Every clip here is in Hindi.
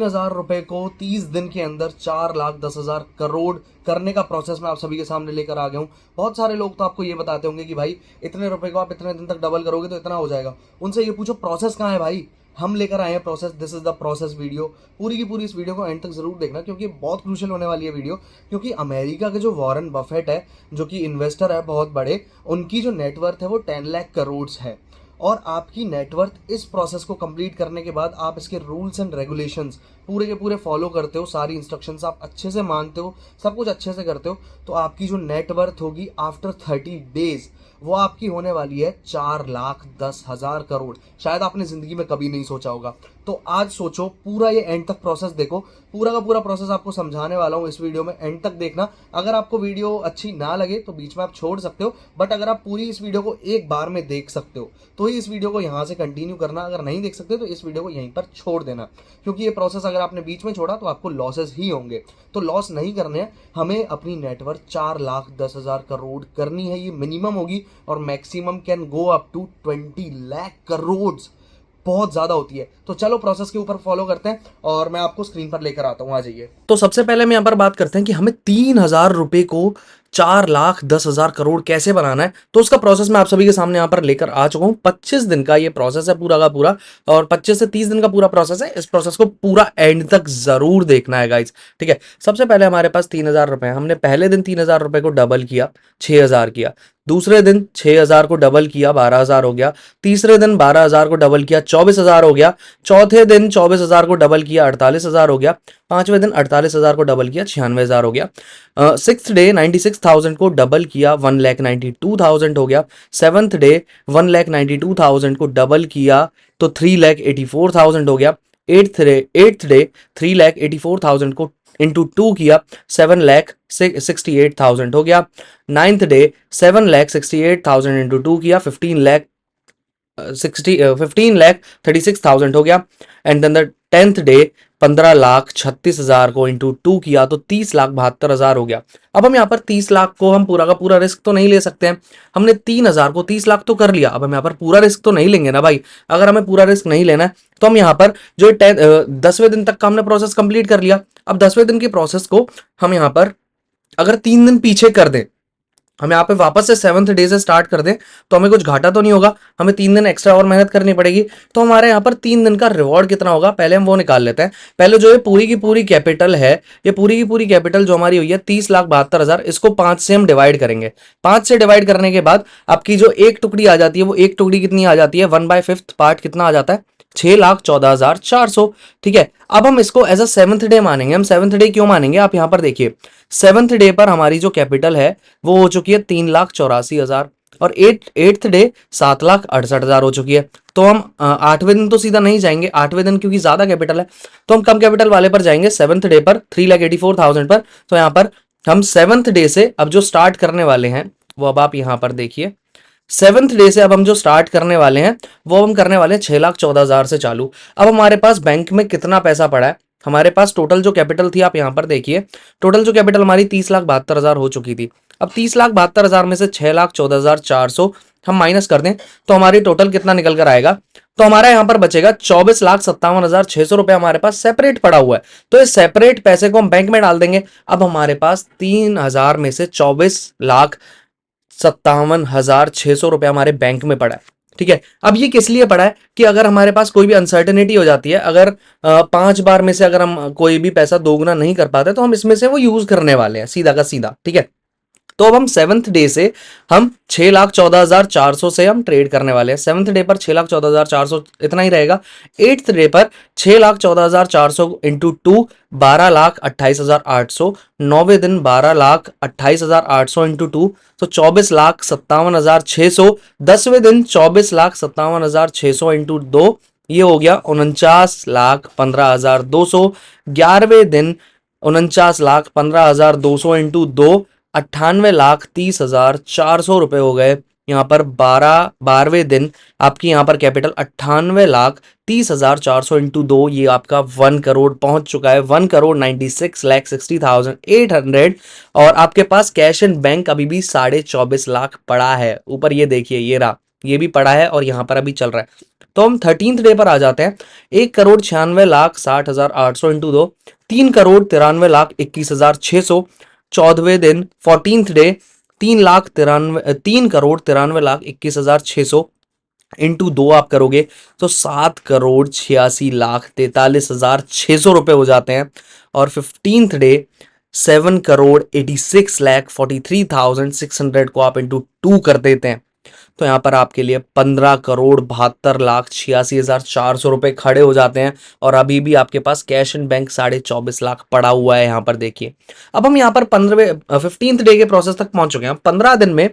₹3,000 को 30 दिन के अंदर 4,10,000 करोड़ करने का प्रोसेस मैं आप सभी के सामने लेकर आ गया हूँ। बहुत सारे लोग तो आपको ये बताते होंगे कि भाई इतने रुपए को आप इतने दिन तक डबल करोगे तो इतना हो जाएगा। उनसे ये पूछो प्रोसेस कहाँ है भाई। हम लेकर आए हैं process. This is the process video. पूरी की पूरी इस वीडियो को एंड तक जरूर देखना क्योंकि बहुत क्रूशियल होने वाली है वीडियो। क्योंकि अमेरिका के जो वॉरेन बफेट है, जो कि इन्वेस्टर है बहुत बड़े, उनकी जो नेटवर्थ है वो 10 लाख करोड़ है। और आपकी नेटवर्थ इस प्रोसेस को कंप्लीट करने के बाद आप इसके रूल्स एंड रेगुलेशंस पूरे के पूरे फॉलो करते हो, सारी इंस्ट्रक्शंस आप अच्छे से मानते हो, सब कुछ अच्छे से करते हो, तो आपकी जो नेटवर्थ होगी आफ्टर 30 डेज वो आपकी होने वाली है 4,10,000 करोड़। शायद आपने जिंदगी में कभी नहीं सोचा होगा। तो आज सोचो, पूरा ये एंड तक प्रोसेस देखो। पूरा का पूरा प्रोसेस आपको समझाने वाला हूँ इस वीडियो में, एंड तक देखना। अगर आपको वीडियो अच्छी ना लगे तो बीच में आप छोड़ सकते हो, बट अगर आप पूरी इस वीडियो को एक बार में देख सकते हो तो ही इस वीडियो को यहाँ से कंटिन्यू करना। अगर नहीं देख सकते तो इस वीडियो को यहीं पर छोड़ देना, क्योंकि ये प्रोसेस अगर आपने बीच में छोड़ा तो आपको लॉसेस ही होंगे। तो लॉस नहीं करने हैं हमें। अपनी नेटवर्थ 4,10,000 करोड़ करनी है, ये मिनिमम होगी, और maximum can go up to 20 lakh crore. बहुत ज्यादा होती है। तो चलो प्रोसेस के ऊपर फॉलो करते हैं और मैं आपको स्क्रीन पर लेकर आता हूं। आ जाइए। तो सबसे पहले हम यहाँ पर बात करते हैं कि हमें 3,000 रुपए को 4,10,000 करोड़ कैसे बनाना है। तो उसका प्रोसेस मैं आप सभी के सामने यहाँ पर लेकर आ चुका हूँ। 25 दिन का ये प्रोसेस है पूरा का पूरा, और 25 से 30 दिन का पूरा प्रोसेस है। इस प्रोसेस को पूरा एंड तक जरूर देखना है गाइज, ठीक है। सबसे पहले हमारे पास 3,000 रुपए, हमने पहले दिन 3,000 रुपए को डबल किया, 6,000 किया। दूसरे दिन 6,000 को डबल किया, 12,000 हो गया। तीसरे दिन 12,000 को डबल किया, 24,000 हो गया। चौथे दिन 24,000 को डबल किया, 48,000 हो गया। पांचवें दिन 48,000 को डबल किया, 96,000 हो गया। सिक्स्थ डे 96,000 को डबल किया, 1,92,000 हो गया। सेवंथ डे 1,92,000 को डबल किया तो 3,84,000 हो गया। एट्थ डे 3,84,000 को इंटू 2 किया, 7,68,000 हो गया। नाइन्थ डे 7,68,000 इंटू 2 किया, 15,36,000 हो गया। And then the 10th day 15,36,000 को इंटू 2 किया तो 30,72,000 हो गया। अब हम यहाँ पर 30 लाख को हम पूरा का पूरा रिस्क तो नहीं ले सकते हैं। हमने 3,000 को 30 लाख तो कर लिया, अब हम यहाँ पर पूरा रिस्क तो नहीं लेंगे ना भाई। अगर हमें पूरा रिस्क नहीं लेना है तो हम यहाँ पर जो 10वें दिन तक का हमने प्रोसेस कंप्लीट कर लिया। अब 10वें दिन की प्रोसेस को हम यहाँ पर अगर 3 दिन पीछे कर दें, हम यहाँ पे वापस से 7th डे से स्टार्ट कर दें, तो हमें कुछ घाटा तो नहीं होगा। हमें 3 दिन एक्स्ट्रा और मेहनत करनी पड़ेगी। तो हमारे यहाँ पर 3 दिन का रिवॉर्ड कितना होगा, पहले हम वो निकाल लेते हैं। पहले जो ये पूरी की पूरी कैपिटल है, ये पूरी की पूरी कैपिटल जो हमारी हुई है 30,72,000, इसको 5 से हम डिवाइड करेंगे। 5 से डिवाइड करने के बाद आपकी जो एक टुकड़ी आ जाती है, वो एक टुकड़ी कितनी आ जाती है, 1/5 पार्ट कितना आ जाता है, 6,14,400। ठीक है। अब हम इसको एज अ 7th डे मानेंगे। हम 7th डे क्यों मानेंगे, आप यहां पर देखिए। 7th डे पर हमारी जो कैपिटल है वो हो चुकी है 3,84,000, और 8th डे 7,68,000 हो चुकी है। तो हम 8वें दिन तो सीधा नहीं जाएंगे, 8वें दिन क्योंकि ज्यादा कैपिटल है, तो हम कम कैपिटल वाले पर जाएंगे, 7th डे पर 3,84,000 पर। तो यहां पर हम 7th डे से अब जो स्टार्ट करने वाले हैं वो अब आप यहां पर देखिए। 7th डे से अब हम जो स्टार्ट करने वाले हैं वो हम करने वाले हैं 6,14,000 से चालू। अब हमारे पास बैंक में कितना पैसा पड़ा है, हमारे पास टोटल जो कैपिटल थी आप यहां पर देखिए। टोटल जो कैपिटल हमारी 30,72,000 हो चुकी थी। अब 30,72,000 में से 6,14,400 हम माइनस कर दें तो हमारी टोटल कितना निकल कर आएगा, तो हमारा यहां पर बचेगा 24,57,600 रुपए हमारे पास सेपरेट पड़ा हुआ है। तो इस सेपरेट पैसे को हम बैंक में डाल देंगे। अब हमारे पास 3,000 में से 24,57,600 रुपए हमारे बैंक में पड़ा है। ठीक है। अब ये किस लिए पड़ा है कि अगर हमारे पास कोई भी अनसर्टेनिटी हो जाती है, अगर 5 बार में से अगर हम कोई भी पैसा दोगुना नहीं कर पाते तो हम इसमें से वो यूज करने वाले हैं सीधा का सीधा। ठीक है। तो अब हम 7th डे से हम 6,14,400 से हम ट्रेड करने वाले हैं। 7th डे पर 6,14,400 इतना ही रहेगा। 8th डे पर 6,14,400 इंटू 2 12,28,800। 9वें दिन 12,28,800 इंटू 2 तो 24,57,600। 10वें दिन 24,57,600 इंटू 2 ये हो गया 49,15,200। 11वें दिन 49,15,200 इंटू 2 98,30,400 रुपए हो गए। यहाँ पर 12वें दिन आपकी यहाँ पर कैपिटल 98,30,400 इंटू 2 ये आपका 1 करोड़ पहुंच चुका है। 1,96,60,800। और आपके पास कैश एंड बैंक अभी भी 24.5 लाख पड़ा है ऊपर। ये देखिए, ये रहा ये भी पड़ा है और यहाँ पर अभी चल रहा है। तो हम 13th डे पर आ जाते हैं। 1,96,60,800 इंटू 2, 3,93,21,600। 14वें दिन 14th डे 3,93,21,600 इंटू 2 आप करोगे तो 7,86,43,43,600 रुपए हो जाते हैं। और 15th डे 7,86,43,600 को आप इंटू 2 कर देते हैं तो यहाँ पर आपके लिए 15,72,86,400 रुपए खड़े हो जाते हैं। और अभी भी आपके पास कैश एंड बैंक 24.5 लाख पड़ा हुआ है। यहाँ पर देखिए, अब हम यहाँ पर 15th डे के प्रोसेस तक पहुंच चुके हैं। 15 दिन में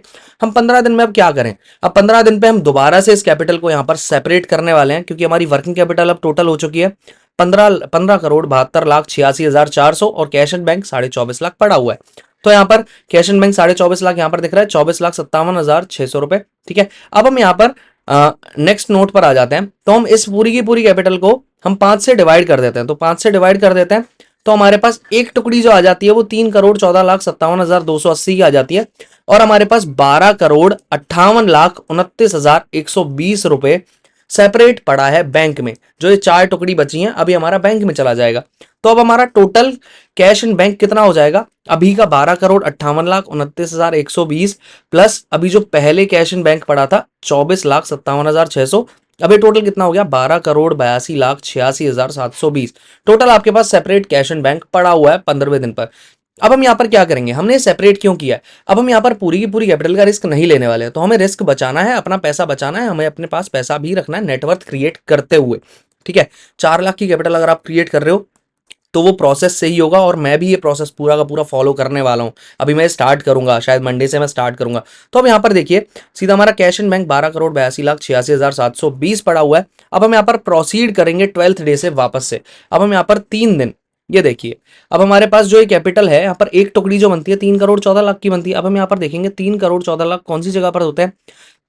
अब क्या करें? अब 15 दिन पे हम दोबारा से इस कैपिटल को यहाँ पर सेपरेट करने वाले हैं, क्योंकि हमारी वर्किंग कैपिटल अब टोटल हो चुकी है 15,72,86,400 और कैश एंड बैंक 24.5 लाख पड़ा हुआ है। तो यहाँ पर कैश एंड बैंक 24.5 लाख यहाँ पर दिख रहा है, 24,57,600 रुपए। ठीक है, अब हम यहाँ पर नेक्स्ट नोट पर आ जाते हैं। तो हम इस पूरी की पूरी कैपिटल को हम 5 से डिवाइड कर देते हैं। तो 5 से डिवाइड कर देते हैं तो हमारे पास एक टुकड़ी जो आ जाती है वो 3,14,57,280 की आ जाती है। और हमारे पास 12,58,29,120 रुपए सेपरेट पड़ा है बैंक में। जो ये 4 टुकड़ी बची हैं अभी हमारा बैंक में चला जाएगा। तो अब हमारा टोटल कैश इन बैंक कितना हो जाएगा? अभी का 12,58,29,120 प्लस अभी जो पहले कैश इन बैंक पड़ा था 24,57,600। अब ये टोटल कितना हो गया? 12,82,86,720 टोटल आपके पास सेपरेट कैश इन बैंक पड़ा हुआ है 15वें दिन पर। अब हम यहाँ पर क्या करेंगे? हमने सेपरेट क्यों किया है? अब हम यहाँ पर पूरी की पूरी कैपिटल का रिस्क नहीं लेने वाले हैं। तो हमें रिस्क बचाना है, अपना पैसा बचाना है, हमें अपने पास पैसा भी रखना है नेटवर्थ क्रिएट करते हुए। ठीक है, 4 लाख की कैपिटल अगर आप क्रिएट कर रहे हो तो वो प्रोसेस से ही होगा और मैं भी ये प्रोसेस पूरा का पूरा फॉलो करने वाला हूँ। अभी मैं स्टार्ट करूंगा, शायद मंडे से मैं स्टार्ट करूंगा। तो अब यहाँ पर देखिए, सीधा हमारा कैश इन बैंक 12,82,86,720 पड़ा हुआ है। अब हम यहाँ पर प्रोसीड करेंगे 12th डे से वापस से। अब हम यहाँ पर 3 दिन, ये देखिए, अब हमारे पास जो ये कैपिटल है यहाँ पर एक टुकड़ी जो बनती है 3,14,00,000 की बनती है। अब हम यहाँ पर देखेंगे 3,14,00,000 कौन सी जगह पर होते हैं?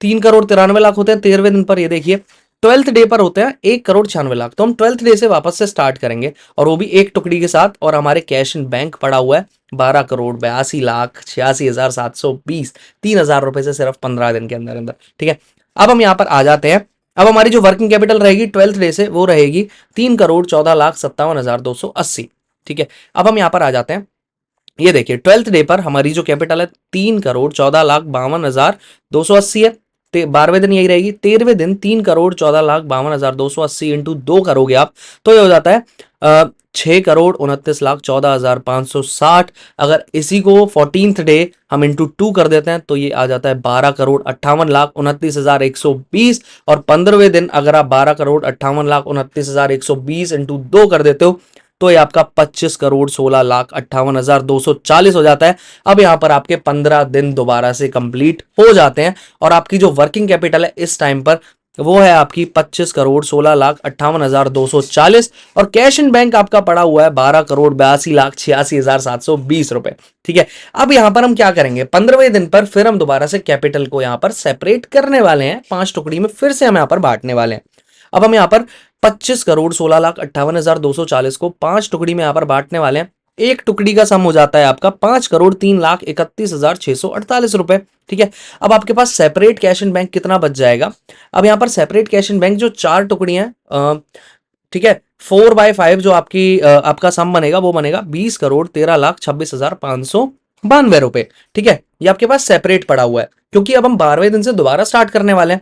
3,93,00,000 होते हैं 13वें दिन पर। ये देखिए 12th डे पर होते हैं 1,96,00,000। तो हम 12th डे से वापस से स्टार्ट करेंगे और वो भी एक टुकड़ी के साथ। और हमारे कैश इन बैंक पड़ा हुआ है 12,82,86,720, 3,000 रुपए से सिर्फ 15 दिन के अंदर अंदर। ठीक है, अब हम यहाँ पर आ जाते हैं। अब हमारी जो वर्किंग कैपिटल रहेगी 12th डे से वो रहेगी 3,14,57,280। ठीक है, अब हम यहाँ पर आ जाते हैं। ये देखिए 12th डे पर हमारी जो कैपिटल है 3,14,52,280 है। 12वें दिन यही रहेगी। 13वें दिन 3,14,52,280 इंटू 2 करोगे आप तो ये हो जाता है 6,29,14,560। अगर इसी को 14th डे हम इंटू 2 कर देते हैं तो ये आ जाता है 12,58,29,120। और 15वें दिन अगर आप 12,58,29,120 इंटू 2 कर देते हो तो ये आपका 25,16,58,240 हो जाता है। अब यहां पर आपके 15 दिन दोबारा से कंप्लीट हो जाते हैं और आपकी जो वर्किंग कैपिटल है इस टाइम पर वो है आपकी 25,16,58,240 और कैश इन बैंक आपका पड़ा हुआ है 12,82,86,720 रुपए। ठीक है, अब यहां पर हम क्या करेंगे? 15वें दिन पर फिर हम दोबारा से कैपिटल को यहां पर सेपरेट करने वाले हैं, 5 टुकड़ी में फिर से हम यहां पर बांटने वाले हैं। अब हम यहां पर 25,16,58,240 को 5 टुकड़ी में यहां पर बांटने वाले हैं। एक टुकड़ी का सम हो जाता है आपका 5,03,31,648 रुपए। ठीक है, अब आपके पास सेपरेट कैश इन बैंक कितना बच जाएगा? अब यहां पर सेपरेट कैश इन बैंक जो 4 टुकड़ी हैं, ठीक है, 4/5 जो आपका सम बनेगा वो बनेगा 20,13,26,592 रुपए। ठीक है, ये आपके पास सेपरेट पड़ा हुआ है क्योंकि अब हम 12वें दिन से दोबारा स्टार्ट करने वाले हैं।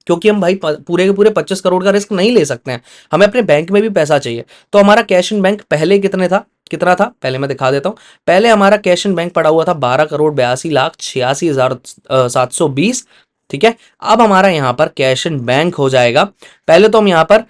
क्योंकि हम भाई पूरे के पूरे 25 करोड़ का रिस्क नहीं ले सकते हैं, हमें अपने बैंक में भी पैसा चाहिए। तो हमारा कैश इन बैंक पहले कितना था पहले मैं दिखा देता हूं। पहले हमारा कैश इन बैंक पड़ा हुआ था 12,82,86,720। ठीक है, अब हमारा यहां पर कैश इन बैंक हो जाएगा। पहले तो हम यहां पर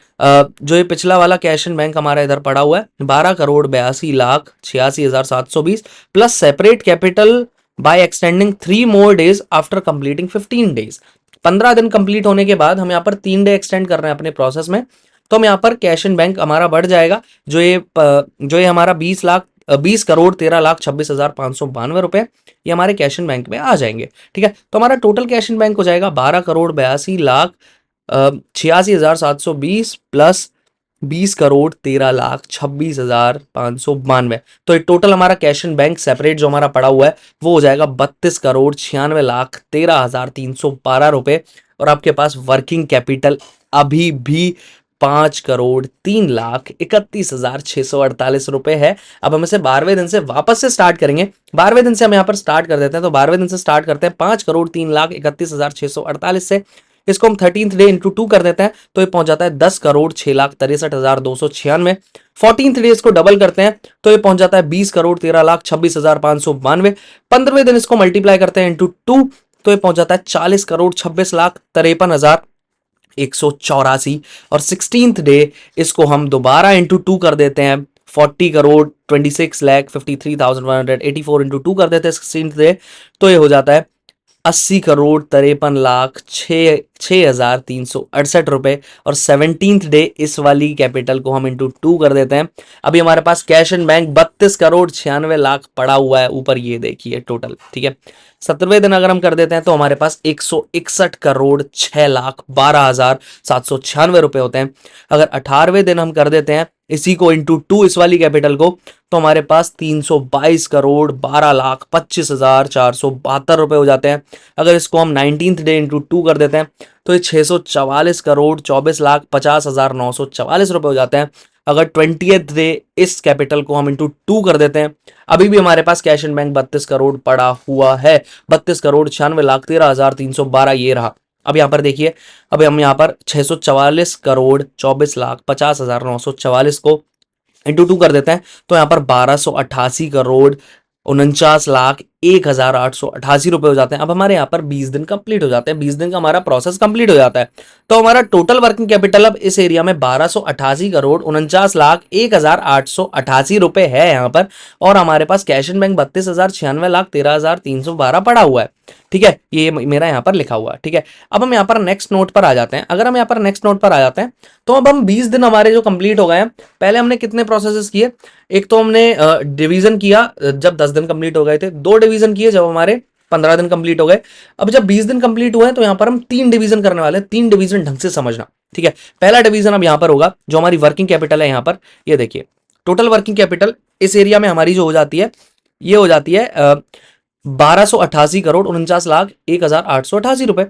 जो ये पिछला वाला कैश इन बैंक हमारा इधर पड़ा हुआ है 12,82,86,720 plus separate capital by extending 3 more days after completing 15 days। 15 दिन कंप्लीट होने के बाद हम यहाँ पर 3 डे एक्सटेंड कर रहे हैं अपने प्रोसेस में। तो हम यहाँ पर कैश इन बैंक हमारा बढ़ जाएगा। जो ये हमारा 20,13,26,592 रुपए ये हमारे कैश इन बैंक में आ जाएंगे। ठीक है, तो हमारा टोटल कैश इन बैंक हो जाएगा 12,82,86,720 प्लस 20,13,26,592। तो ये टोटल हमारा कैश एंड बैंक सेपरेट जो हमारा पड़ा हुआ है वो हो जाएगा 32,96,13,12 रुपए। और आपके पास वर्किंग कैपिटल अभी भी 5,03,31,648 रुपए है। अब हम इसे 12वें दिन से वापस से स्टार्ट करेंगे। 12वें दिन से हम यहाँ पर स्टार्ट कर देते हैं, तो 12वें दिन से स्टार्ट करते हैं 5,03,31,648 से। इसको हम 13th डे इंटू 2 कर देते हैं, तो ये पहुंच जाता है 10,06,63,296। 14th डे इसको डबल करते हैं, तो ये पहुंच जाता है 20,13,26,592। 15वें दिन इसको मल्टीप्लाई करते हैं इंटू 2, तो ये पहुंच जाता है 40,26,53,184। और 16th डे इसको हम दोबारा इंटू 2 कर देते हैं, 40,26,53,184 इंटू 2 कर देते हैं 16th डे, तो ये हो जाता है 80,53,06,368 रुपए। और 17th डे इस वाली कैपिटल को हम इंटू 2 कर देते हैं। अभी हमारे पास कैश एंड बैंक 32,96,00,000 पड़ा हुआ है ऊपर, ये देखिए टोटल, ठीक है। 17वें दिन अगर हम कर देते हैं तो हमारे पास 161,06,12,796 रुपए होते हैं। अगर 18वें दिन हम कर देते हैं इसी को इंटू 2 इस वाली कैपिटल को, तो हमारे पास 322,12,25,472 रुपए हो जाते हैं। अगर इसको हम 19th डे इंटू 2 कर देते हैं तो ये 644,24,50,944 रुपए हो जाते हैं। अगर 20th डे इस कैपिटल को हम इंटू 2 कर देते हैं, अभी भी हमारे पास कैश एंड बैंक 32 करोड़ पड़ा हुआ है। 32,96,13,312 ये रहा। अब यहाँ पर देखिए, अब हम यहाँ पर 644,24,50,944 को इंटू 2 कर देते हैं, तो यहाँ पर 12,88,49,01,888 रुपए हो जाते हैं। अब हमारे यहाँ पर 20 दिन कंप्लीट हो जाते हैं, 20 दिन का हमारा प्रोसेस कंप्लीट हो जाता है। तो हमारा टोटल वर्किंग कैपिटल अब इस एरिया में 12,88,49,01,888 रुपए है यहाँ पर। और हमारे पास कैश एंड बैंक 32,96,13,312 पड़ा हुआ है, ठीक है। ये मेरा यहाँ पर लिखा हुआ है, ठीक है। अब हम यहाँ पर नेक्स्ट नोट पर आ जाते हैं। अगर हम यहाँ पर नेक्स्ट नोट पर आ जाते हैं तो अब हम 20 दिन हमारे जो कंप्लीट हो गए हैं, पहले हमने कितने प्रोसेसेस किए, एक तो हमने डिवीजन किया जब 10 दिन कंप्लीट हो गए थे, 2 डिवीजन किए जब हमारे 15 दिन कंप्लीट हो गए। अब जब 20 दिन कंप्लीट हुए हैं तो यहाँ पर हम 3 डिवीजन करने वाले हैं। 3 डिवीजन ढंग से समझना, ठीक है। पहला डिवीजन अब यहाँ पर होगा जो हमारी वर्किंग कैपिटल है। यहाँ पर ये देखिए टोटल वर्किंग कैपिटल इस एरिया में हमारी जो हो जाती है, ये हो जाती है 12,88,49,01,888 रुपए,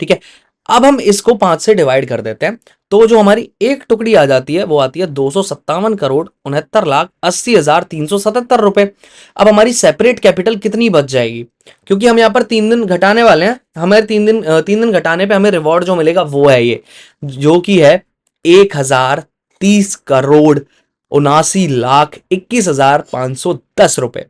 ठीक है। अब हम इसको 5 से डिवाइड कर देते हैं, तो जो हमारी एक टुकड़ी आ जाती है वो आती है 257,69,80,377 रुपए। अब हमारी सेपरेट कैपिटल कितनी बच जाएगी, क्योंकि हम यहाँ पर 3 दिन घटाने वाले हैं। हमारे 3 दिन घटाने पे हमें रिवॉर्ड जो मिलेगा वो है ये, जो कि है 1,030,79,21,510 रुपए।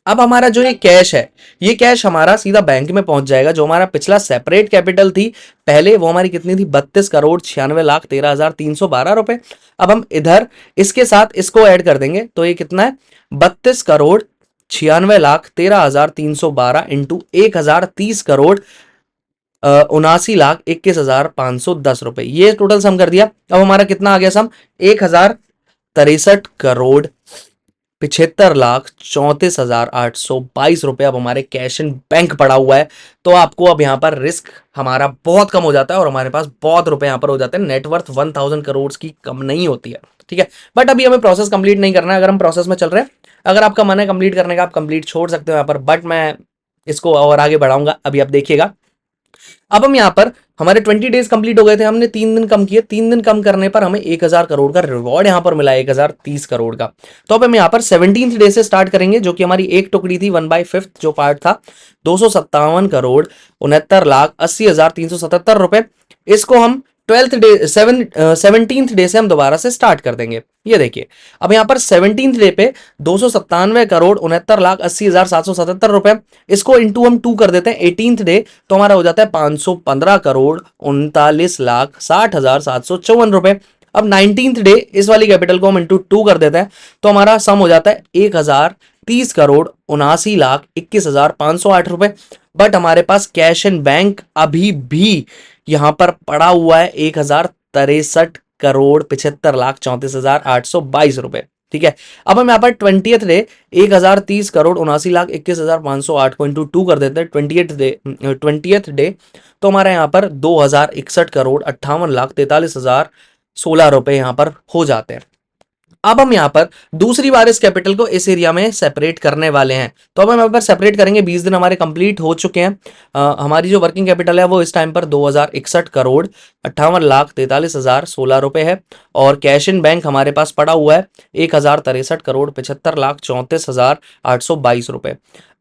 अब हमारा जो ये कैश है, ये कैश हमारा सीधा बैंक में पहुंच जाएगा। जो हमारा पिछला सेपरेट कैपिटल थी पहले, वो हमारी कितनी थी, 32,96,13,312 रुपए। अब हम इधर इसके साथ इसको ऐड कर देंगे तो ये कितना है, 32,96,13,312 इंटू 1,030 करोड़ 79,21,510 रुपए, ये टोटल सम कर दिया। अब हमारा कितना आ गया सम, 1,63,75,34,822 रुपए अब हमारे कैश इन बैंक पड़ा हुआ है। तो आपको अब यहाँ पर रिस्क हमारा बहुत कम हो जाता है और हमारे पास बहुत रुपए यहाँ पर हो जाते हैं। नेटवर्थ 1000 करोड़ की कम नहीं होती है, ठीक है। बट अभी हमें प्रोसेस कंप्लीट नहीं करना है, अगर हम प्रोसेस में चल रहे हैं। अगर आपका मन है कंप्लीट करने का, आप कंप्लीट छोड़ सकते हो यहाँ पर, बट मैं इसको और आगे बढ़ाऊंगा, अभी आप देखिएगा। अब हम यहाँ पर हमारे 20 डेज कंप्लीट हो गए थे, हमने 3 दिन कम किए। 3 दिन कम करने पर हमें 1,000 करोड़ का रिवॉर्ड यहाँ पर मिला, 1,030 करोड़ का। तो अब हम यहाँ पर 17th डे से स्टार्ट करेंगे, जो कि हमारी एक टुकड़ी थी, 1/5 जो पार्ट था, 257,69,80,377 रुपए। इसको हम 17th डे से हम दोबारा से स्टार्ट कर देंगे। ये देखिए अब यहाँ पर 17th डे पे 297,69,80,777 रुपए, इसको इंटू हम 2 कर देते हैं 18th डे, तो हमारा हो जाता है 515,39,60,754 रुपए। अब 19th डे इस वाली कैपिटल को हम इंटू 2 कर देते हैं, तो हमारा सम हो जाता है 1,030,79,21,508 रुपए। बट हमारे पास कैश एंड बैंक अभी भी यहां पर पड़ा हुआ है 1,063,75,34,822 रुपए, ठीक है। अब हम यहाँ पर 20th डे 1,030,79,21,508 को इंटू 2 कर देते हैं 20th डे, तो हमारे यहाँ पर 2,061,58,43,43,000 16 रुपए यहाँ पर हो जाते हैं। अब हम यहाँ पर दूसरी बार इस कैपिटल को इस एरिया में सेपरेट करने वाले हैं। तो अब हम यहाँ पर सेपरेट करेंगे, 20 दिन हमारे कंप्लीट हो चुके हैं। हमारी जो वर्किंग कैपिटल है वो इस टाइम पर 2061 करोड़ 58,43,016 रुपए है। और कैश इन बैंक हमारे पास पड़ा हुआ है 1,063 करोड़ 75,34,822 रुपए।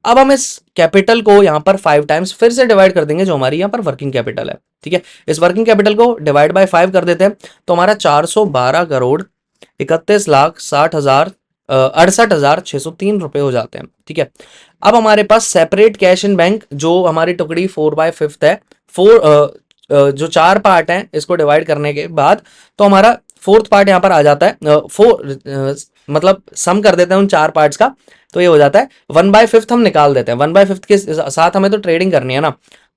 अब हम इस कैपिटल को यहाँ पर 5 टाइम्स फिर से डिवाइड कर देंगे, जो हमारी यहाँ पर वर्किंग कैपिटल है। ठीक है, इस वर्किंग कैपिटल को डिवाइड बाय 5 कर देते हैं, तो हमारा 412 करोड़ 31,60,60 68,603 रुपए हो जाते हैं। ठीक है, अब हमारे पास सेपरेट कैश इन बैंक, जो हमारी टुकड़ी 4/5 है, जो 4 पार्ट हैं, इसको डिवाइड करने के बाद तो हमारा 4th पार्ट यहाँ पर आ जाता है। मतलब सम कर देते हैं उन 4 पार्ट्स का, तो ये हो जाता है 1/5 हम निकाल देते हैं। 1/5 के साथ हमें तो ट्रेडिंग करनी है ना,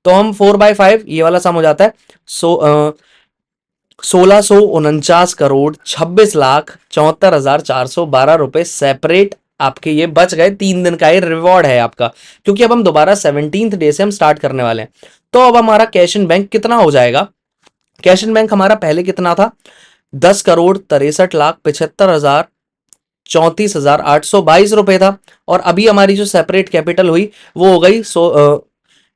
तो हम 4/5 ये वाला सम हो जाता है 1649 करोड़ 26,74,412 रुपए सेपरेट आपके ये बच गए। 3 दिन का ये रिवॉर्ड है आपका, क्योंकि अब हम दोबारा 17th डे से हम स्टार्ट करने वाले हैं। तो अब हमारा कैश इन बैंक कितना हो जाएगा? कैश इन बैंक हमारा पहले कितना था? 10,63,75,34,822 रुपए था। और अभी हमारी जो सेपरेट कैपिटल हुई वो हो गई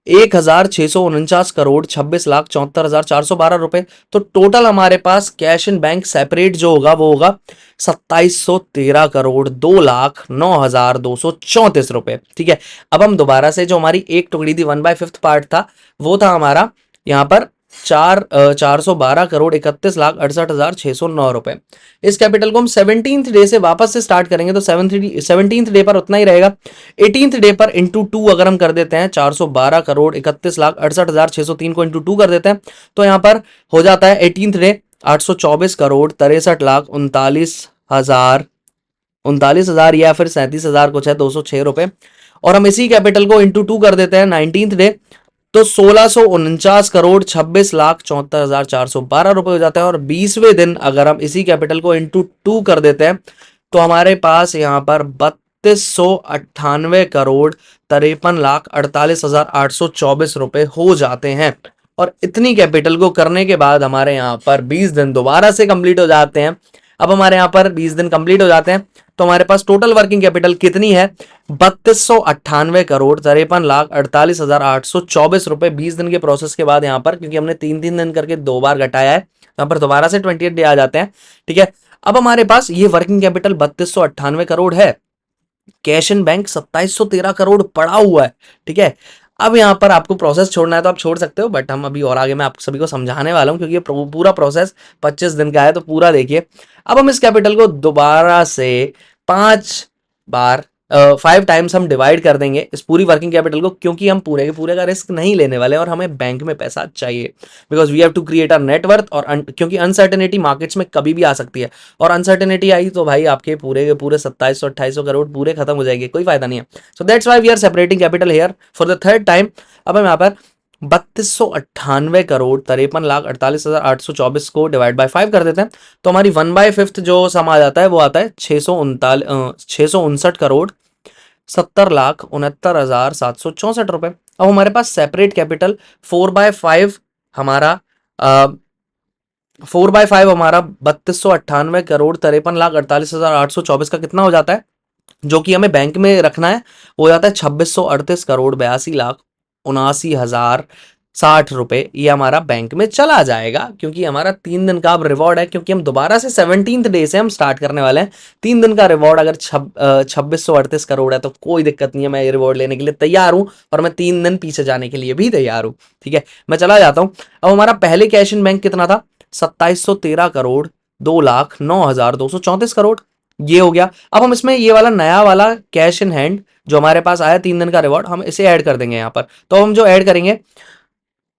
1,649 करोड़ 26,74,412 रुपए। तो टोटल हमारे पास कैश इन बैंक सेपरेट जो होगा वो होगा 2,713 करोड़ 2,09,234 रुपए। ठीक है, अब हम दोबारा से, जो हमारी एक टुकड़ी थी 1/5 पार्ट था, वो था हमारा यहाँ पर 412 करोड़ 31,68,609 रुपए। इस कैपिटल को हम 17th डे से वापस से स्टार्ट करेंगे, तो 17th डे पर उतना ही रहेगा। 18th डे पर इंटू 2 अगर हम कर देते हैं, 412 करोड़ 31,68,603 को इंटू 2 कर देते हैं, तो यहाँ पर हो जाता है 18th डे 824 करोड़ 63,39,000 या फिर 37,000 कुछ है 206 रुपए। और हम इसी कैपिटल को इंटू 2 कर देते हैं 19th डे, तो 1649 करोड़ 26,74,412 रुपए हो जाता है। और 20वें दिन अगर हम इसी कैपिटल को इंटू 2 कर देते हैं, तो हमारे पास यहाँ पर 3298 करोड़ 53,48,824 रुपए हो जाते हैं। और इतनी कैपिटल को करने के बाद हमारे यहाँ पर 20 दिन दोबारा से कंप्लीट हो जाते हैं। अब हमारे यहाँ पर 20 दिन कंप्लीट हो जाते हैं, तो हमारे पास टोटल वर्किंग कैपिटल कितनी है? 3298 करोड़ 53,48,824 रुपए 20 दिन के प्रोसेस के बाद यहाँ पर, क्योंकि हमने 3-3 दिन करके 2 बार घटाया है, यहाँ पर दोबारा से 28 डे आ जाते हैं। ठीक है, अब हमारे पास ये वर्किंग कैपिटल 3298 करोड़ है, कैश इन बैंक 2713 करोड़ पड़ा हुआ है। ठीक है, अब यहाँ पर आपको प्रोसेस छोड़ना है तो आप छोड़ सकते हो, बट हम अभी और आगे मैं आप सभी को समझाने वाला हूँ, क्योंकि ये पूरा प्रोसेस 25 दिन का है, तो पूरा देखिए। अब हम इस कैपिटल को दोबारा से 5 टाइम्स हम डिवाइड कर देंगे इस पूरी वर्किंग कैपिटल को, क्योंकि हम पूरे के पूरे का रिस्क नहीं लेने वाले और हमें बैंक में पैसा चाहिए, because we have to create a net worth. और क्योंकि अनसर्टेनिटी मार्केट्स में कभी भी आ सकती है, और अनसर्टेनिटी आई तो भाई आपके पूरे के पूरे 2700-2800 करोड़ पूरे खत्म हो जाएंगे, कोई फायदा नहीं है। So that's why we are separating capital here for the third time. अब हम यहाँ पर 3298 करोड़ 53,48,824 को डिवाइड बाय 5 कर देते हैं, तो हमारी 1/5 जो सम आ जाता है वो आता है 659 करोड़ 70,69,764 रुपए। अब हमारे पास सेपरेट कैपिटल 4/5 हमारा 3298 करोड़ 53,48,824 का कितना हो जाता है, जो कि हमें बैंक में रखना है, वो हो जाता है 2638 करोड़ 82,79,060 रुपए। ये हमारा बैंक में चला जाएगा, क्योंकि हमारा 3 दिन का अब रिवॉर्ड है, क्योंकि हम दोबारा से 17th डे से हम स्टार्ट करने वाले हैं। 3 दिन का रिवॉर्ड अगर 2638 करोड़ है तो कोई दिक्कत नहीं है, मैं ये रिवॉर्ड लेने के लिए तैयार हूं, और मैं 3 दिन पीछे जाने के लिए भी तैयार हूं। ठीक है, मैं चला जाता हूं। अब हमारा पहले कैश इन बैंक कितना था? 2713 करोड़ 2,09,234 करोड़, ये हो गया। अब हम इसमें ये वाला नया वाला कैश इन हैंड जो हमारे पास आया 3 दिन का रिवॉर्ड, हम इसे ऐड कर देंगे यहाँ पर। तो हम जो ऐड करेंगे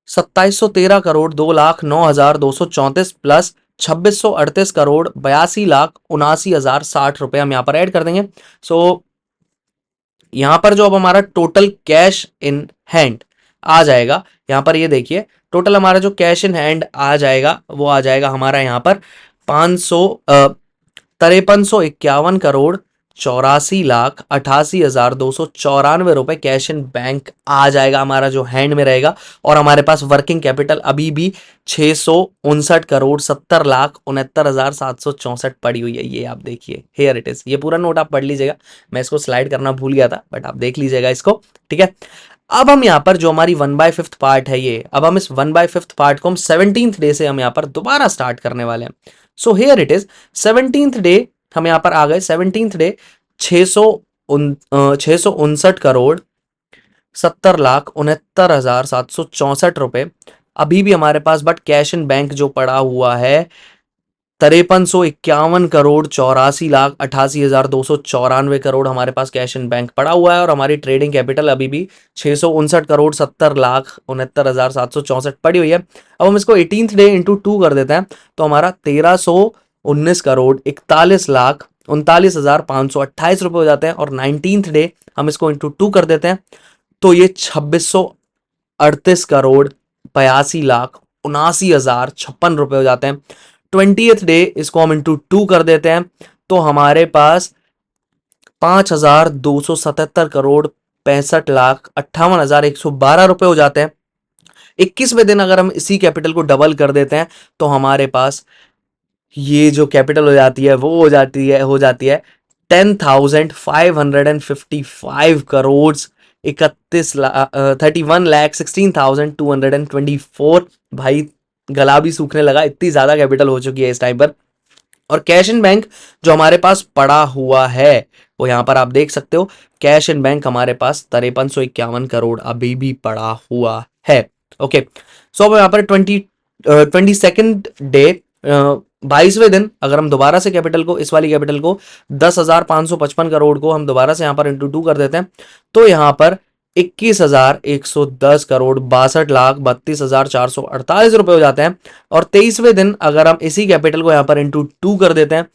2713 करोड़ 2,09,234 प्लस 2638 करोड़ 82,79,060 रुपए हम यहाँ पर ऐड कर देंगे। सो यहाँ पर जो अब हमारा टोटल कैश इन हैंड आ जाएगा, यहाँ पर ये देखिए, टोटल हमारा जो कैश इन हैंड आ जाएगा वो आ जाएगा हमारा यहाँ पर 5351 करोड़ ₹84,88,294 कैश इन बैंक आ जाएगा, हमारा जो हैंड में रहेगा। और हमारे पास वर्किंग कैपिटल अभी भी 659,70,69,764 पड़ी हुई है। ये आप देखिए, हेयर इट इज। ये पूरा नोट आप पढ़ लीजिएगा, मैं इसको स्लाइड करना भूल गया था, बट आप देख लीजिएगा इसको, ठीक है। अब हम यहाँ पर जो हमारी 1/5 पार्ट है ये, अब हम इस 1/5 पार्ट को हम 17th डे से हम यहाँ पर दोबारा स्टार्ट करने वाले हैं। So here it is, 17th day हम यहाँ पर आ गए। 17th डे 659,69,764 अभी भी हमारे पास, बट कैश इन बैंक जो पड़ा हुआ है 5351,84,88,294 हमारे पास कैश इन बैंक पड़ा हुआ है। और हमारी ट्रेडिंग कैपिटल अभी भी 659,70,69,764 पड़ी हुई है। अब हम इसको 18th डे इंटू 2 कर देते हैं तो हमारा 1319,41,39,528 रुपए हो जाते हैं। और 19th डे हम इसको इंटू 2 कर देते हैं तो ये 2638,82,79,056 रुपए हो जाते हैं। 20th डे इसको हम इंटू 2 कर देते हैं तो हमारे पास 5,277,65,58,112 रुपए हो जाते हैं। 21वें दिन अगर हम इसी कैपिटल को डबल कर देते हैं तो हमारे पास ये जो कैपिटल हो जाती है वो हो जाती है 10,555 करोड़ 31,16,224। भाई गला भी सूखने लगा, इतनी ज्यादा कैपिटल हो चुकी है इस टाइम पर। और कैश इन बैंक जो हमारे पास पड़ा हुआ है वो यहां पर आप देख सकते हो, कैश इन बैंक हमारे पास 5351 करोड़ अभी भी पड़ा हुआ है। ओके, सो अब यहाँ पर 22nd डे 22वें दिन अगर हम दोबारा से कैपिटल को, इस वाली कैपिटल को 10,555 करोड़ को हम दोबारा से यहाँ पर इंटू 2 कर देते हैं तो यहाँ पर 21,110 करोड़ 62,32,448 रुपए हो जाते हैं। और 23वें दिन अगर हम इसी कैपिटल को यहाँ पर इंटू 2 कर देते हैं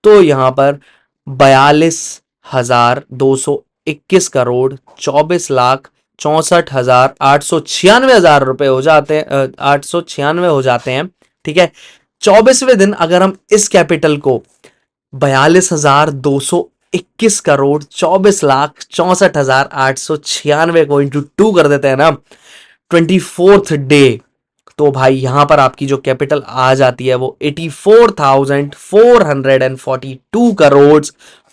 तो यहाँ पर 42,221 करोड़ 24,64,896 रुपए हो जाते हैं, 896 हो जाते हैं, ठीक है। 24वें दिन अगर हम इस कैपिटल को 42,221 करोड़ 24,64,896 को इंटू 2 कर देते हैं ना 24th डे, तो भाई यहां पर आपकी जो कैपिटल आ जाती है वो 84,442 करोड़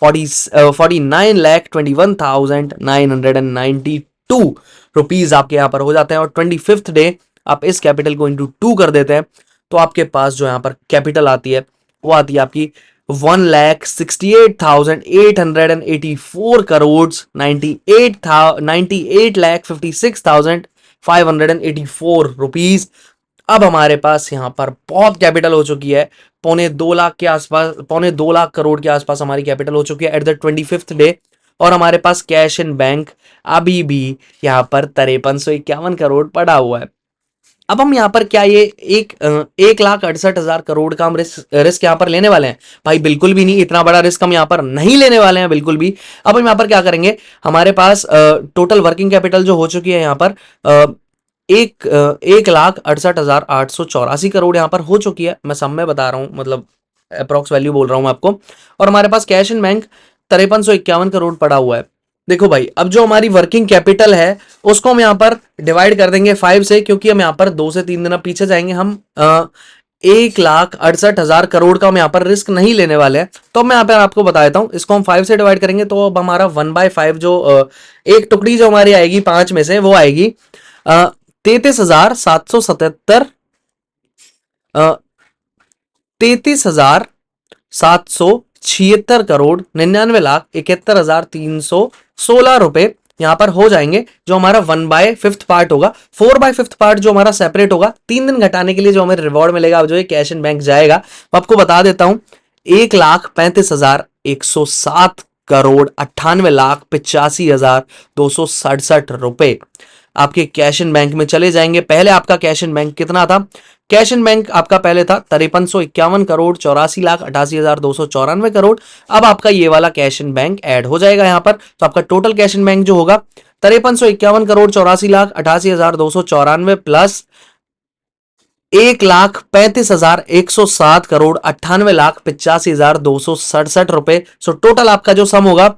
49,21,992 रुपीज आपके यहां पर हो जाते हैं। और 25th डे आप इस कैपिटल को इंटू 2 कर देते हैं तो आपके पास जो यहां पर कैपिटल आती है वो आती है आपकी 1,68,884 करोड़ 98,56,584 रुपीज। अब हमारे पास यहां पर बहुत कैपिटल हो चुकी है, 2.25 के आसपास, 2.25 करोड़ के आसपास हमारी कैपिटल हो चुकी है एट द 25th डे। और हमारे पास कैश इन बैंक अभी भी यहां पर 5351 करोड़ पड़ा हुआ है। अब हम यहाँ पर क्या ये 1,68,000 करोड़ का हम रिस्क यहाँ पर लेने वाले हैं? भाई बिल्कुल भी नहीं, इतना बड़ा रिस्क हम यहाँ पर नहीं लेने वाले हैं बिल्कुल भी। अब हम यहाँ पर क्या करेंगे, हमारे पास टोटल वर्किंग कैपिटल जो हो चुकी है यहाँ पर 1,68,884 करोड़ यहाँ पर हो चुकी है। मैं सब में बता रहा हूँ, मतलब अप्रॉक्स वैल्यू बोल रहा हूँ मैं आपको। और हमारे पास कैश इन बैंक 5351 करोड़ पड़ा हुआ है। देखो भाई, अब जो हमारी वर्किंग कैपिटल है उसको हम यहाँ पर डिवाइड कर देंगे 5 से, क्योंकि हम यहाँ पर 2 से 3 दिन पीछे जाएंगे। हम 1,68,000 करोड़ का हम यहाँ पर रिस्क नहीं लेने वाले हैं। तो मैं यहाँ पर आपको बता देता हूँ, इसको हम 5 से डिवाइड करेंगे तो अब हमारा 1/5 जो एक टुकड़ी जो हमारी आएगी 5 में से, वो आएगी 33,777 33,776 करोड़ 99,71,316 रुपए यहां पर हो जाएंगे, जो हमारा 1/5 पार्ट होगा। 4/5 पार्ट जो हमारा सेपरेट होगा, 3 दिन घटाने के लिए जो हमें रिवॉर्ड मिलेगा, जो ये कैश इन बैंक जाएगा, मैं आपको बता देता हूं 1,35,107 करोड़ 98,85,267 रुपए आपके कैश इन बैंक में चले जाएंगे। पहले आपका कैश इन बैंक कितना था? कैश इन बैंक आपका पहले था 5351 करोड़ 84,88,294 करोड़। अब आपका ये वाला कैश इन बैंक ऐड हो जाएगा यहाँ पर, तो आपका टोटल कैश इन बैंक जो होगा 5351 करोड़ 84,88,294 प्लस 1,35,107 करोड़ 98,85,267 रुपए। सो टोटल आपका जो सम होगा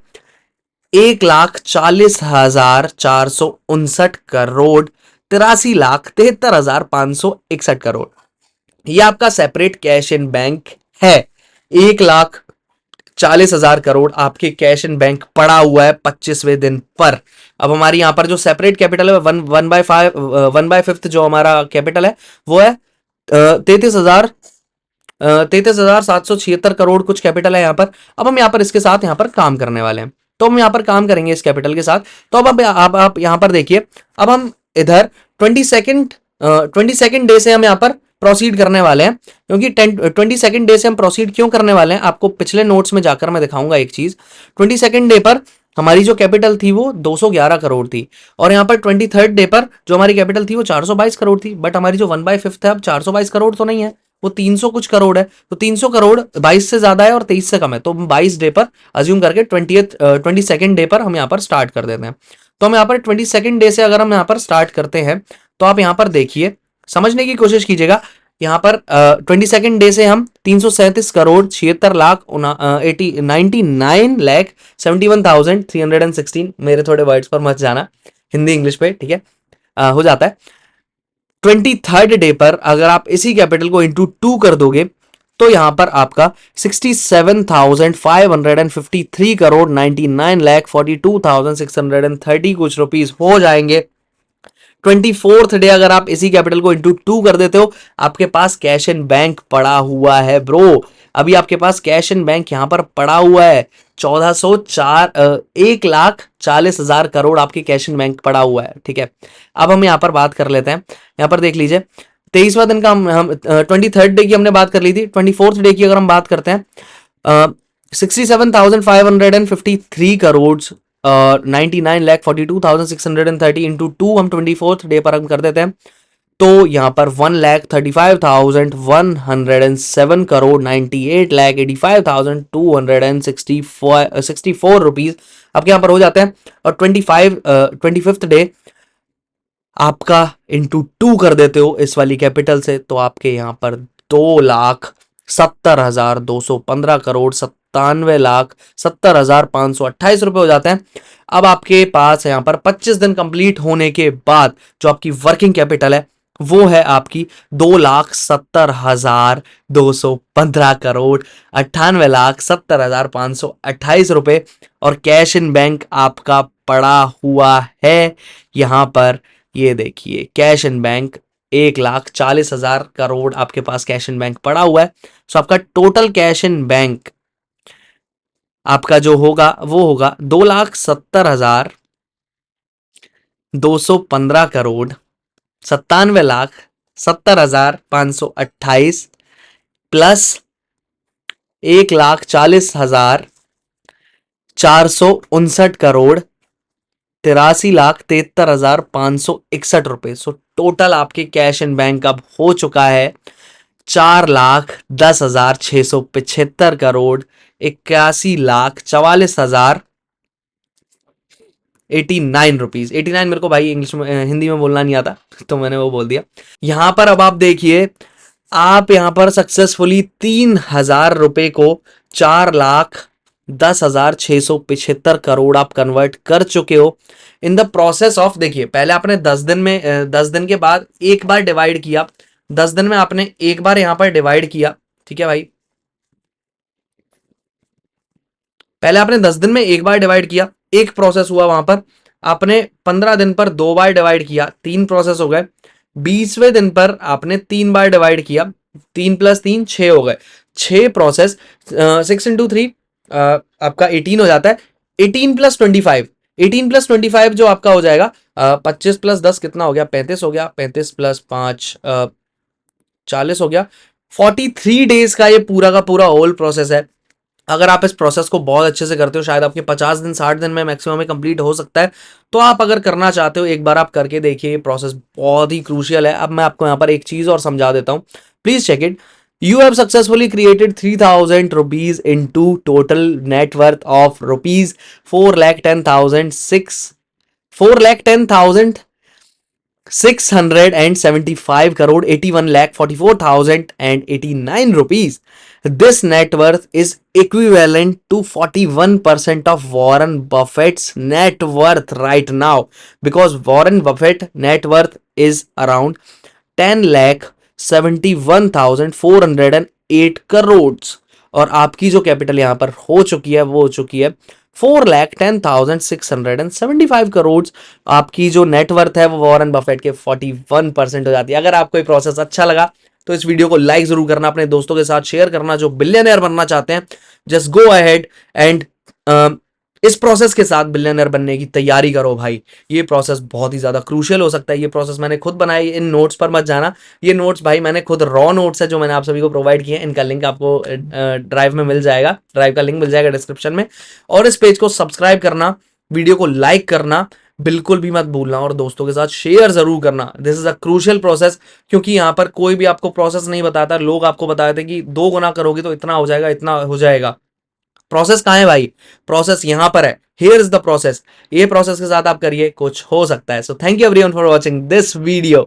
1,40,459 करोड़ 83,73,561 करोड़। ये आपका सेपरेट कैश इन बैंक है। 1,40,000 करोड़ आपके कैश इन बैंक पड़ा हुआ है 25वें दिन पर। अब हमारी यहां पर जो सेपरेट कैपिटल है वन बाय फिफ्थ जो हमारा कैपिटल है वो है 33,776 करोड़ कुछ कैपिटल है यहाँ पर। अब हम यहाँ पर इसके साथ यहाँ पर काम करने वाले हैं, तो हम यहाँ पर काम करेंगे इस कैपिटल के साथ। तो अब आप यहाँ पर देखिए, अब हम इधर 22nd डे से हम यहाँ पर प्रोसीड करने वाले हैं, क्योंकि 22nd डे से हम प्रोसीड क्यों करने वाले हैं आपको पिछले नोट्स में जाकर मैं दिखाऊंगा एक चीज। 22nd डे पर हमारी जो कैपिटल थी वो 211 करोड़ थी, और यहाँ पर 23rd डे पर जो हमारी कैपिटल थी वो 422 करोड़ थी। बट हमारी जो 1/5 है अब 422 करोड़ तो नहीं है, वो 300 कुछ करोड़ है। तो 300 करोड़ 22 से ज्यादा है और 23 से कम है, तो 22 डे पर अज्यूम करके 22nd डे पर हम यहाँ पर स्टार्ट कर देते हैं। तो हम यहाँ पर 22nd डे से अगर हम यहाँ पर स्टार्ट करते हैं तो आप यहाँ पर देखिए, समझने की कोशिश कीजिएगा। यहाँ पर 22nd डे से हम 337 करोड़ 76 लाख 99,71,316, मेरे थोड़े वर्ड्स पर मत जाना, हिंदी इंग्लिश पे ठीक है, हो जाता है। 23rd डे पर अगर आप इसी कैपिटल को इंटू 2 कर दोगे तो यहां पर आपका 67,553 करोड़ 99,42,630 कुछ रुपीस हो जाएंगे। 24th डे अगर आप इसी कैपिटल को इंटू 2 कर देते हो, आपके पास कैश इन बैंक पड़ा हुआ है ब्रो। अभी आपके पास कैश इन बैंक यहां पर पड़ा हुआ है 1,40,000 करोड़ आपके कैश इन बैंक पड़ा हुआ है, ठीक है। अब हम यहाँ पर बात कर लेते हैं, यहाँ पर देख लीजिए 23वां दिन का हम 23rd डे की हमने बात कर ली थी। 24th डे की अगर हम बात करते हैं 67,553 करोड़ 99,42,630 इंटू 2 हम 24th डे पर हम कर देते हैं, तो यहां पर 1,35,107 करोड़ 98,85,264 रुपीज आपके यहां पर हो जाते हैं। और 25th डे आपका इंटू 2 कर देते हो इस वाली कैपिटल से, तो आपके यहां पर 2,70,215 करोड़ 97,70,528 रुपए हो जाते हैं। अब आपके पास यहां पर 25 दिन कंप्लीट होने के बाद जो आपकी वर्किंग कैपिटल है वो है आपकी 2,70,215 करोड़ 98,70,528 रुपए, और कैश इन बैंक आपका पड़ा हुआ है यहां पर। ये देखिए कैश इन बैंक 1,40,000 करोड़ आपके पास कैश इन बैंक पड़ा हुआ है। सो आपका टोटल कैश इन बैंक आपका जो होगा वो होगा 2,70,215 करोड़ 97,70,528 प्लस 1,40,459 करोड़ 83,73,561 रुपए। सो टोटल आपके कैश इन बैंक अब हो चुका है 4,10,675 करोड़ 81,44,089 रुपीज। 89 मेरे को भाई इंग्लिश में हिंदी में बोलना नहीं आता तो मैंने वो बोल दिया। यहां पर अब आप देखिए, आप यहां पर सक्सेसफुली 3,000 रुपए को 4,10,675 करोड़ आप कन्वर्ट कर चुके हो इन द प्रोसेस ऑफ। देखिए पहले आपने 10 दिन में 10 दिन के बाद एक बार डिवाइड किया, 10 दिन में आपने एक बार यहां पर डिवाइड किया, ठीक है भाई। पहले आपने 10 दिन में एक बार डिवाइड किया, एक प्रोसेस हुआ वहां पर। आपने 15 दिन पर 2 बार डिवाइड किया, 3 प्रोसेस हो गए। 20वें दिन पर आपने 3 बार डिवाइड किया, 3 + 3 6 हो गए, 6 प्रोसेस। 6 × 3 आपका 18 हो जाता है। 18 + 25, 18 + 25 जो आपका हो जाएगा 25 + 10 कितना हो गया, 35 हो गया। 35 + 5 40 हो गया। 43 डेज का ये पूरा का पूरा होल प्रोसेस है। अगर आप इस प्रोसेस को बहुत अच्छे से करते हो, शायद आपके 50 दिन 60 दिन में मैक्सिमम में कंप्लीट हो सकता है। तो आप अगर करना चाहते हो एक बार आप करके देखिए, ये प्रोसेस बहुत ही क्रूशियल है। अब मैं आपको यहाँ पर एक चीज और समझा देता हूँ, please check it. You have successfully created 3,000 rupees into total net worth of rupees 4,10,006 4,10,000 675 crore 81 lakh 44,089 rupees. This net worth is equivalent to 41% of Warren Buffett's net worth right now, because Warren Buffett net worth is around 10 lakh 71,408 crores, और आपकी जो कैपिटल यहां पर हो चुकी है वो हो चुकी है 4,10,675 करोड़। आपकी जो नेटवर्थ है वो वॉरेन बफेट के 41% हो जाती है। अगर आपको ये प्रोसेस अच्छा लगा तो इस वीडियो को लाइक जरूर करना, अपने दोस्तों के साथ शेयर करना जो बिलियनर बनना चाहते हैं। जस्ट गो अहेड एंड इस प्रोसेस के साथ बिलियनर बनने की तैयारी करो भाई। ये प्रोसेस बहुत ही ज्यादा क्रूशियल हो सकता है। ये प्रोसेस मैंने खुद बनाई, इन नोट्स पर मत जाना। ये नोट्स भाई मैंने खुद रॉ नोट्स है जो मैंने आप सभी को प्रोवाइड किए हैं। इनका लिंक आपको ड्राइव में मिल जाएगा, ड्राइव का लिंक मिल जाएगा डिस्क्रिप्शन में। और इस पेज को सब्सक्राइब करना, वीडियो को लाइक करना बिल्कुल भी मत भूलना, और दोस्तों के साथ शेयर जरूर करना। This is a crucial process, क्योंकि यहाँ पर कोई भी आपको प्रोसेस नहीं बताता। लोग आपको बताते हैं कि 2 गुना करोगे तो इतना हो जाएगा, इतना हो जाएगा। प्रोसेस कहाँ है भाई? प्रोसेस यहां पर है। Here is the process. ये प्रोसेस के साथ आप करिए, कुछ हो सकता है। So thank you everyone for watching this video.